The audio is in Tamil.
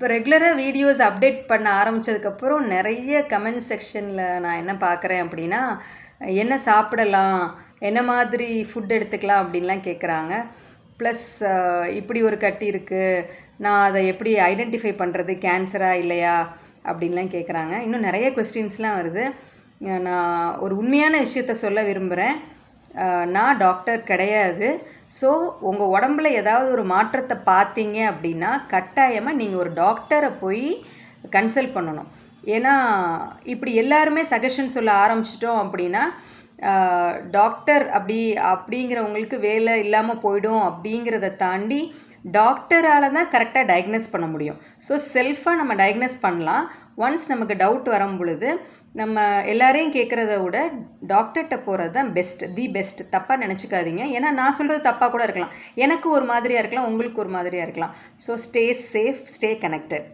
இப்போ ரெகுலராக வீடியோஸ் அப்டேட் பண்ண ஆரம்பித்ததுக்கப்புறம் நிறைய கமெண்ட் செக்ஷனில் நான் என்ன பார்க்குறேன் அப்படின்னா, என்ன சாப்பிடலாம், என்ன மாதிரி ஃபுட் எடுத்துக்கலாம் அப்படின்லாம் கேட்குறாங்க. ப்ளஸ் இப்படி ஒரு கட்டி இருக்குது, நான் அதை எப்படி ஐடென்டிஃபை பண்ணுறது, கேன்சரா இல்லையா அப்படின்லாம் கேட்குறாங்க. இன்னும் நிறைய கொஸ்டின்ஸ்லாம் வருது. நான் ஒரு உண்மையான விஷயத்த சொல்ல விரும்புகிறேன். நான் டாக்டர் கிடையாது. ஸோ உங்கள் உடம்புல ஏதாவது ஒரு மாற்றத்தை பார்த்தீங்க அப்படின்னா கட்டாயமாக நீங்கள் ஒரு டாக்டரை போய் கன்சல்ட் பண்ணணும். ஏன்னா இப்படி எல்லாருமே சஜஷன் சொல்ல ஆரம்பிச்சிட்டோம் அப்படின்னா டாக்டர் அப்படிங்கிறவங்களுக்கு வேலை இல்லாமல் போயிடும். அப்படிங்கிறத தாண்டி டாக்டரால் தான் கரெக்டாக டயக்னோஸ் பண்ண முடியும். ஸோ செல்ஃபாக நம்ம டயக்னோஸ் பண்ணலாம். ஒன்ஸ் நமக்கு டவுட் வரும் பொழுது நம்ம எல்லாரையும் கேட்குறத விட டாக்டர்கிட்ட போகிறது தான் பெஸ்ட். தப்பாக நினச்சிக்காதீங்க. ஏன்னா நான் சொல்கிறது தப்பாக கூட இருக்கலாம், எனக்கு ஒரு மாதிரியாக இருக்கலாம், உங்களுக்கு ஒரு மாதிரியாக இருக்கலாம். So stay safe, stay connected.